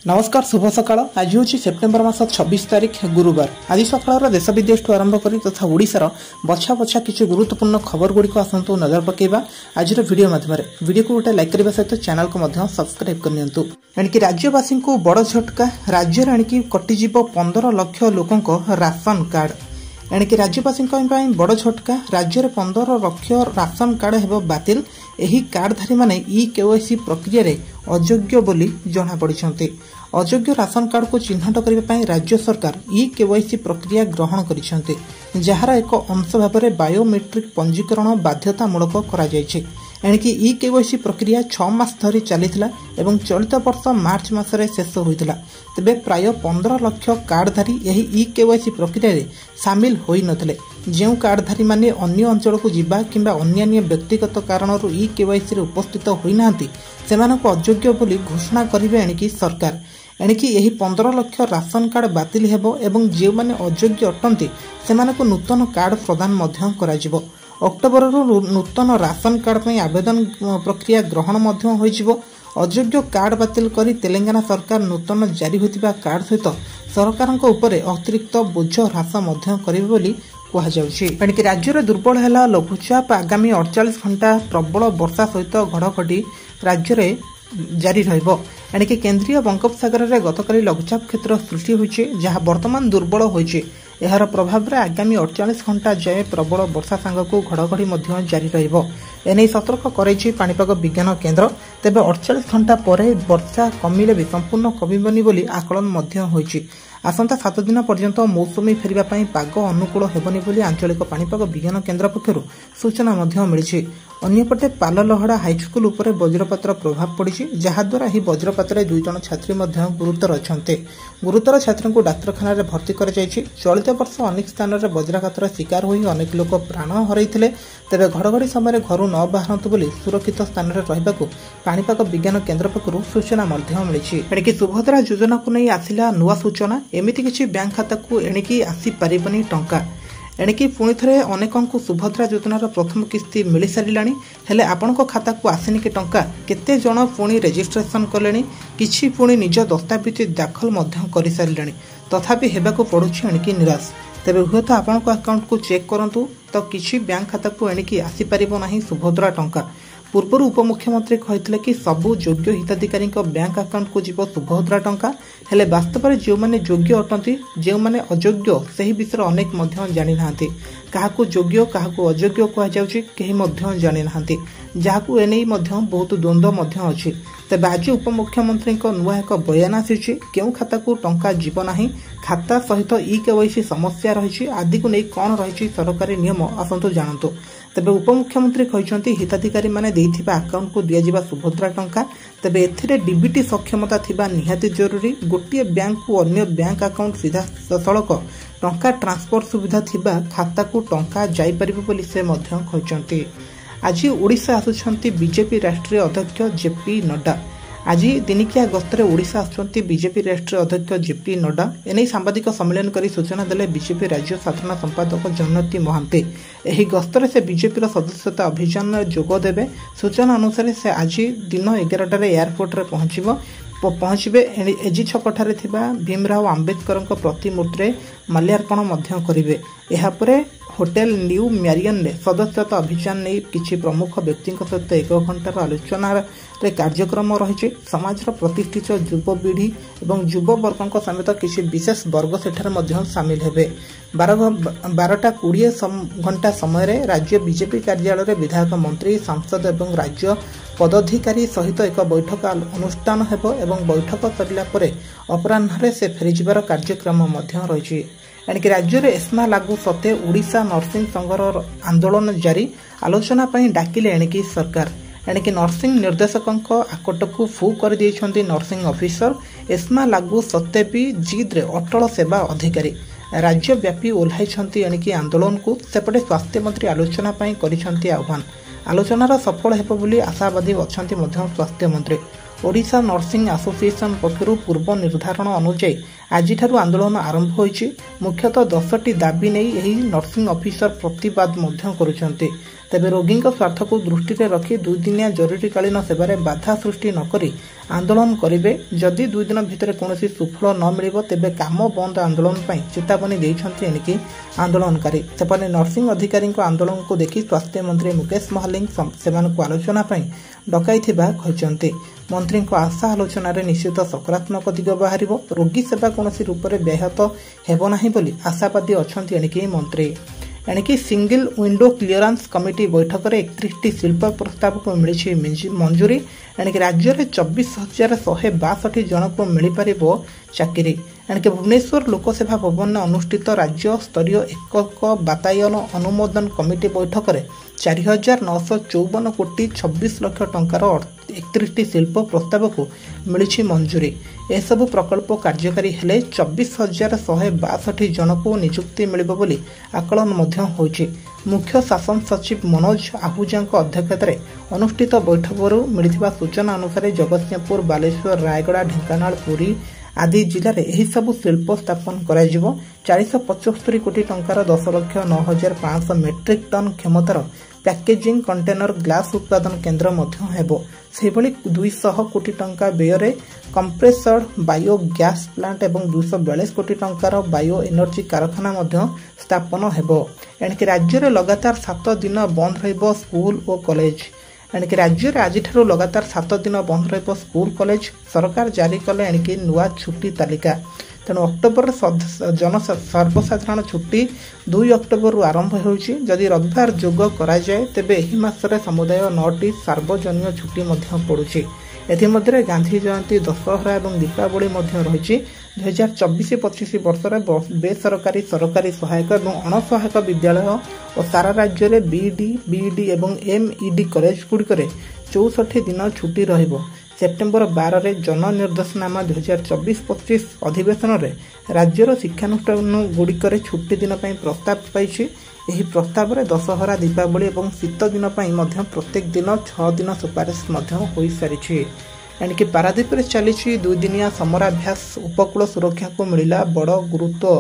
नमस्कार शुभ सकाळ आज हूँ सेप्टेम्बर मास 26 तारीख गुरुवार। आज सकाळ देश विदेश आरंभ कर तथा ओडिशार बछा बछा किसी गुरुत्वपूर्ण खबर गुड़िक आसतु नजर पकेबा आज वीडियो माध्यम वीडियो को गोटे लाइक करने सहित चैनल को सब्सक्राइब करनी। एणिकी राज्यवासी को बड़ झटका राज्य एणिकी कटिजीव 15 लाख लोकों राशन कार्ड। एणिकी राज्यवासी बड़ झटका राज्य में 15 लाख राशन कार्ड हेब बातिल। एही कार्डधारी माने केवाईसी प्रक्रिया रे अयोग्य बोली जना पड़िछन्ते। अयोग्य राशन कार्ड को चिन्हट करने राज्य सरकार केवाईसी प्रक्रिया ग्रहण करिछन्ते, जहार एक अंश भाव में बायोमेट्रिक पंजीकरण बाध्यतामूलक करा जायछि। एणिकी केवाईसी प्रक्रिया 6 मास धरी चलीथिला एवं चलित वर्ष मार्च मासरे शेष होइतिला। तेबे प्राय 15 लाख कार्डधारी यही केवाईसी प्रक्रिया रे शामिल होई नथिले। जो कार्डधारी माने अन्य अंचल को जिबा किंबा अन्य व्यक्तिगत कारणरू केवाईसी रे उपस्थित होई नांती सेमानक अयोग्य बोली घोषणा करिवे एणिकी सरकार। एणिकी यही 15 लाख राशन कार्ड बातिल हेबो एवं जे माने अयोग्य अटंती सेमानक नूतन कार्ड प्रदान मध्य कराजिबो। अक्टोबर नूतन राशन कार्ड पर आवेदन प्रक्रिया ग्रहण मध्य होइजिबो। अयोग्य कार्ड बातिल करी तेलंगाना सरकार नूतन जारी होतिबा कार्ड सहित सरकारक उपरे अतिरिक्त बोझ ह्रास मध्य करिवे बोली कहुछि। एणिकी राज्य में दुर्बल है लघुचाप आगामी 48 घंटा प्रबल वर्षा सहित घड़घड़ी राज्य में जारी रहिबो। एणिकी केंद्रीय बंगोपसागर में गतकाली लघुचाप क्षेत्र सृष्टि होइछि, जहां वर्तमान दुर्बल होइछि। एहार प्रभाव में आगामी 48 घंटा जाए प्रबल वर्षा सांगक घड़घड़ी मध्य जारी रहिबो। एने सतर्क कराइछि पाणीपाग विज्ञान केन्द्र। तेबे 48 घंटा पर वर्षा कमिले भी संपूर्ण कमिबनी बोली आकलन मध्य होइछि। आसंता 7 दिन पर्यंत मौसुमी फेरिबा पई पाग अनुकूल हेबनी बोली आंचलिक पाणीपाग विज्ञान केन्द्र पक्षरु सूचना मध्य मिलिछि। अन्यपटे पाललहड़ा हाईस्कूल उपरे वज्रपातर प्रभाव पड़िछि, जहाद्वारा ही वज्रपात 2 जन छात्री मध्य गुरुतर अछन्ते। गुरुतर छात्री को डाक्तरखाना रे भर्ती कर जायछि। चलित वर्ष अनेक स्थान रे वज्रघातर शिकार होई अनेक लोक प्राण हरैथिले। तेबे घड़घड़ी समय घरु न बाहरंतु बोली सुरक्षित स्थान रे रहिबाकू पाणीपाग विज्ञान केन्द्र पक्षरु सूचना मध्य मिलिछि। एणिकी सुभद्रा योजना को नहीं आसिला नुआ सूचना। एमिति किछि बैंक खाता को एणिकी आसी पारिबनी टंका। एणिकी पुणी थे अनेक सुभद्रा योजनार प्रथम किस्ती मिल साराणी, हेले आपण खाता को आसनी कि टंका। केते जन पुणी रेजिस्ट्रेशन कले, किछि पुणी निज दस्तावेज दाखल कर सारे, तथापि हेबाकू पड़ुछि एणिकी निराश। तेबे हुए तो आपण अकाउंट को चेक करंतु तो किछि बैंक खाता को एणिकी आसी पारिबो नाही सुभद्रा टंका। पूर्व उपमुख्यमंत्री कहते कि सबु योग्य हिताधिकारी बैंक अकाउंट को जीव सुभद्रा टंका, हेले वास्तव में जो माने योग्य अटंती जो माने अयोग्य सही विषय अनेक जानी नाहांती। काहाकू योग्य काहाकू अयोग्य कहुछि केही मध्य जानी नाहांती, जाहाकू एनै मध्य बहुत द्वंद्व मध्य अछि। तेबे आज उपमुख्यमंत्री नुआ एक बयान आसी केउ खाता को टंका जीव नाही, खाता सहित केवाईसी समस्या रही आदि को नहीं कौन रही सरकारी नियम आसतु जानतु। तेबे उपमुख्यमंत्री कहते हिताधिकारी माने देइथिबा अकाउंट को दिया सुभद्रा टंका। तेबे एथिरे डीबीटी सक्षमता थिबा निहाती जरूरी। गोटे बैंक को अन्य बैंक अकाउंट सीधा सड़क टंका ट्रांसफर सुविधा थिबा खाता को टंका जाई परिबो बोली से मध्य कहचंती। आज ओडिशा आसुछंती बीजेपी राष्ट्रीय अध्यक्ष जेपी नड्डा। आज दिनिकिया गस्तरे ओडिशा आसुछंती बीजेपी राष्ट्रीय अध्यक्ष जेपी नड्डा। एनै सांबादिक सम्मेलन करी सूचना देले बीजेपी राज्य साधारण संपादक जनती महांती। एही गस्तरे से बीजेपी सदस्यता अभियान में जोग देबे। सूचना अनुसार से आज दिन 11 रे एयरपोर्ट रे पहुंचबे। एजी छकठारे थिबा भीमराव आंबेडकर प्रतिमूर्ति माल्यार्पण मध्य करिवे। एहा परे होटेल न्यू मैरियन ने सदस्यता अभियान नहीं किछि प्रमुख व्यक्ति सहित 1 घंटार आलोचना रे कार्यक्रम रही। समाज प्रतिष्ठित युवपीढ़ी और युववर्ग समेत किछि विशेष वर्ग सेठार सामिल हेबे। 12:20 घंटा समय राज्य बीजेपी कार्यालय रे विधायक मंत्री सांसद और राज्य पदाधिकारी सहित एक बैठक अनुष्ठान हेबो एवं बैठक सरिला परे अपराह्न से फेरीजिबार कार्यक्रम मध्य रही। एणिकी राज्य में एस्मा लागू सत्वे ओडिशा नर्सिंग संघर आंदोलन जारी। आलोचना पई डाकिले एणिकी सरकार। एणिकी नर्सिंग निर्देशकों आकट को फू कर दिए नर्सिंग ऑफिसर। एस्मा लागू सत्वे भी जिद रे अटल सेवा अधिकारी राज्यव्यापी ओह्लाइछंती एणिकी आंदोलन को। सेपटे स्वास्थ्य मंत्री आलोचना पई करिछंती आह्वान। आलोचनार सफल हेबो बोली आशावादी अछंती मध्य स्वास्थ्य मंत्री। ओडिशा नर्सिंग एसोसिएशन पक्षर पूर्व निर्धारण अनुଯାयी आज आंदोलन आरंभ होइछि। मुख्यतः 10टी दाबी नहीं नर्सिंग ऑफिसर प्रतिवाद करुछन्ते। तेबे रोगी स्वार्थ को दृष्टि में रखी 2 दिनिया जरूरीकालीन सेवार बाधा सृष्टि नक आंदोलन करेंगे। जदि 2 दिन भितर कौन सुफल न मिल तेबे काम बंद आंदोलन पर चेतावनी देइछन्ते एणिकी आंदोलनकारी। सेपटे नर्सिंग अधिकारी आंदोलन को देखि स्वास्थ्य मंत्री मुकेश महालिंग सेमानकु आलोचना पर डकाई कहते। मंत्री आशा आलोचन निश्चित सकारात्मक दिग बाहर। रोगी सेवा कौन रूप से व्याहत हेबना बोली आशावादी अच्छा एणिकी मंत्री। एणिकी सिंगल विंडो क्लीयरेंस कमिटी बैठक में 31टी शिल्प प्रस्ताव को मिली मंजूरी। एणिकी राज्य में 24,162 जन को मिल पार चाकरी। एणिकी भुवनेश्वर लोकसेवा भवन में अनुष्ठित राज्य स्तरीय एकक बातायन अनुमोदन कमिटी बैठक में 4,954 कोटी 26 लाख टंकार 31टी शिल्प प्रस्ताव को मिली मंजूरी। एसबू प्रकल्प कार्यकारी हेले 24,162 जन को नियुक्ति मिल बोली आकलन होइछि। मुख्य शासन सचिव मनोज आहूजा अध्यक्षता अनुष्ठित बैठक मिलथिबा सूचना अनुसार जगतसिंहपुर, बालेश्वर, रायगड़ा, ढेंकानाल, पुरी आदि जिले में यही सबु शिल्प स्थापन कर 475 कोटी टंकार 10,09,500 मेट्रिक टन क्षमतार पैकेजिंग कंटेनर ग्लास उत्पादन केन्द्र हेबो। सेहिभଳି 200 कोटी टंका व्यय कंप्रेसर्ड बायो गैस प्लांट एवं 242 कोटी टंकार बायो एनर्जी कारखाना स्थापन हेबो। एणिकी राज्य में लगातार 7 दिन बंद रहिबो स्कूल और कॉलेज। एणिकी राज्य में आज लगातार 7 दिन बंद रहिबो स्कूल कॉलेज। सरकार जारी कले एणिकी नुआ छुट्टी तालिका। तेणु अक्टोबर सर्वसाधारण छुट्टी 2 अक्टोबर आरंभ होउछि। जदि रविवार जोग करा जाए तेबे एही मासरे समुदाय 9टी सार्वजनीय छुट्टी पड़ुछि। एथिमध्यरे गांधी जयंती, दशहरा और दीपावली रही। 2024-25 वर्षर बेसरकारी, सरकारी सहायक और अणसहायक विद्यालय और सारा राज्य में बीईडी और एमईडी कॉलेज गुड़िक 64 दिन छुट्टी रहिबो। सेप्टेम्बर 12 रे जन निर्देशनामा 2024-25 अधिवेशन में राज्यर शिक्षानुष्ठान गुड़िक छुट्टी दिन प्रस्ताव पाई। यह प्रस्ताव में दशहरा, दीपावली और शीत दिन प्रत्येक दिन 6 दिन सुपारिश हो सारी। एणिकी पारादीप में चली 2 दिनिया समराभ्यास उपकूल सुरक्षा को मिला बड़ गुरुत्व।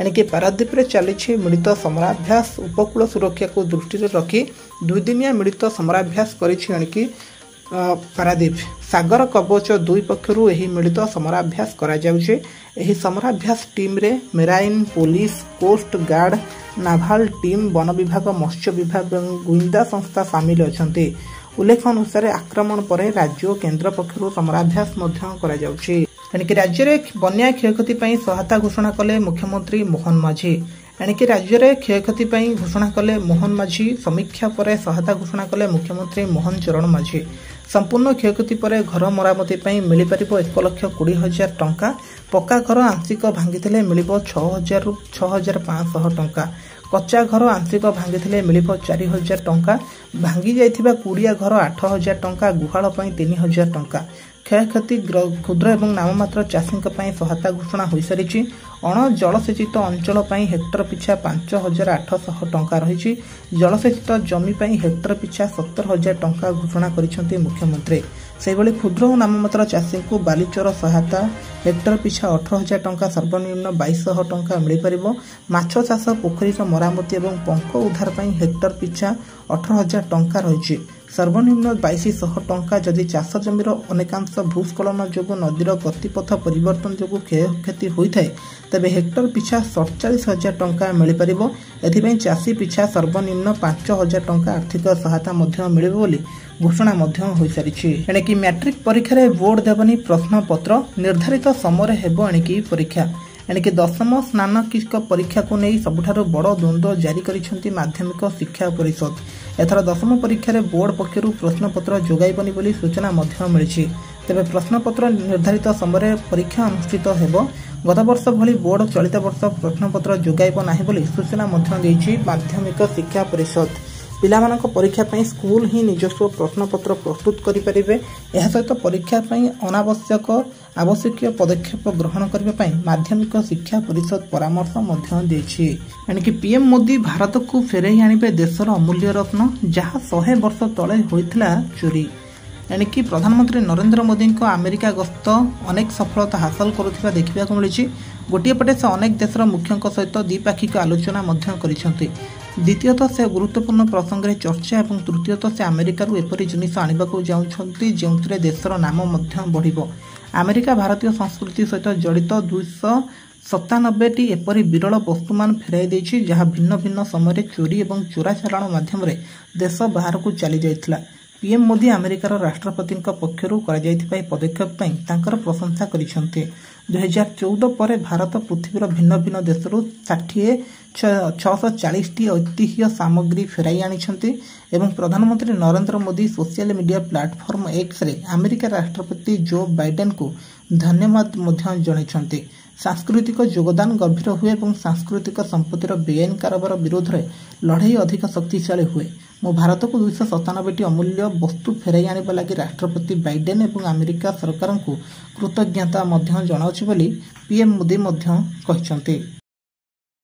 एणिकी पारादीप में चली मिलित समराभ्यास उपकूल सुरक्षा को दृष्टि में रखी 2 दिनिया मिलित समराभ्यास करिछि। पारादीप सागर कवच 2 पक्षरु एही मिलित समराभ्यास करा जाउछे। एही समराभ्यास टीम रे marine police, coast guard, naval team, वन विभाग, मत्स्य विभाग और गुइंदा संस्था सामिल अछन्ते। उल्लेख अनुसार आक्रमण पर राज्य और केन्द्र पक्षरु समराभ्यास करा जाउछे। एणिकी राज्य में बन्या क्षयक्षति सहायता घोषणा कले मुख्यमंत्री मोहन माझी। एणिकी राज्य में क्षयक्षति घोषणा कले मोहन माझी। समीक्षा पर सहायता घोषणा कले मुख्यमंत्री मोहन चरण माझी। संपूर्ण क्षयक्षति पर घर मरामती मिल पार 1,20,000 टंका। पक्का घर आंशिक भांगी मिल 6,000 ରୁ 6,500 टंका। कच्चा घर आंशिक भांगी मिल 4,000 टंका। भांगी जाइथिबा कुड़िया घर 8,000 टंका। गुहाल 3,000 टंका। क्षयक्षति क्षुद्र और नाममात्र चाषी सहायता घोषणा हो सारी। अण जलसेचित अंचल हेक्टर पिछा 5,800 टंका रही। जलसेचित जमी हेक्टर पिछा 70,000 टंका घोषणा करिसेंती मुख्यमंत्री। सेहिभଳି क्षुद्र और नाममात्र चाषी को बालीचर सहायता हेक्टर पिछा 18,000 टंका, सर्वनिम्न 2,200 टंका मिल पारिबो। माछ चाष पोखरी मरामती और पंख उद्धार हेक्टर पिछा 18,000 टंका रही। सर्वनिम्न 2,200 टंका। जदि चाष जमीर अनेकांश भूस्खलन जो नदीर गतिपथ परिवर्तन जो क्षयक्षति होता है तेबे हेक्टर पिछा 47,000 टंका मिल पारिबो। एथिपई चाषी पिछा सर्वनिम्न 5,000 टंका आर्थिक सहायता मिल बोली घोषणा हो सारी। एणिकी मैट्रिक परीक्षा रे बोर्ड देवनी प्रश्नपत्र निर्धारित समय हेबो एणिकी परीक्षा। एणिकी 10ମ स्नातक परीक्षा को नहीं सबुठारु बड़ द्वंद्व जारी करिसेंती माध्यमिक शिक्षा परिषद। एथर 10ମ परीक्षा रे बोर्ड पक्षरु प्रश्नपत्र जोगाइबनी बोली सूचना मिली। तेबे प्रश्नपत्र निर्धारित समय परीक्षा अनुष्ठित हेबो। गत वर्ष भली बोर्ड चलित वर्ष प्रश्नपत्र जोगाइब नाही बोली सूचना देइछि माध्यमिक शिक्षा परिषद। पिलामानक परीक्षा पई स्कूल ही निजस्व प्रश्नपत्र प्रस्तुत करि परिबे। एहा सहित परीक्षा पई अनावश्यक आवश्यक पदक्षेप ग्रहण करबा पई माध्यमिक शिक्षा परिषद परामर्श मध्य देछि। एणिकी पीएम मोदी भारत को फेरई आनिबे देशर अमूल्य रत्न जहा 100 वर्ष तले होइथिला चोरी। एणिकी प्रधानमंत्री नरेंद्र मोदी को अमेरिका गस्त अनेक सफलता हासिल करुवा देखा मिली। गोटे पटे से अनेक देशर मुख्यों सहित द्विपाक्षिक आलोचना करिसेंति। द्वितीयतः से गुरुत्वपूर्ण प्रसंग में चर्चा और तृतीयतः से अमेरिकार एपरी जिनिस आनिबाकु जाउछंती जेउथिरे देशर नाम बढ़िबो। अमेरिका भारतीय संस्कृति सहित जड़ित 297टी एपरी विरल वस्तुमान फेराई देछि जहाँ भिन्न भिन्न समय चोरी और चोराचालाण माध्यम देश बाहर को चली जाइथिला। पीएम मोदी अमेरिकार राष्ट्रपति पक्षरु पदक्षेप तांकर प्रशंसा करिसेंति। 2014 पर भारत पृथ्वीर भिन्न भिन्न देशरू 640टी ऐतिह्य सामग्री फेराई आनिछंती एवं प्रधानमंत्री Narendra Modi social media platform X ray America राष्ट्रपति जो बाइडेन को धन्यवाद जणाइछंती। सांस्कृतिक योगदान गंभीर हुए और सांस्कृतिक संपत्तिर बेआईन कारोबार विरोध में लड़ाई अधिक शक्तिशाली हुए। मो भारत को 297टी अमूल्य वस्तु फेराई आने लगी राष्ट्रपति बाइडेन और अमेरिका सरकार को कृतज्ञता जनाउछि बोली पीएम मोदी कहते।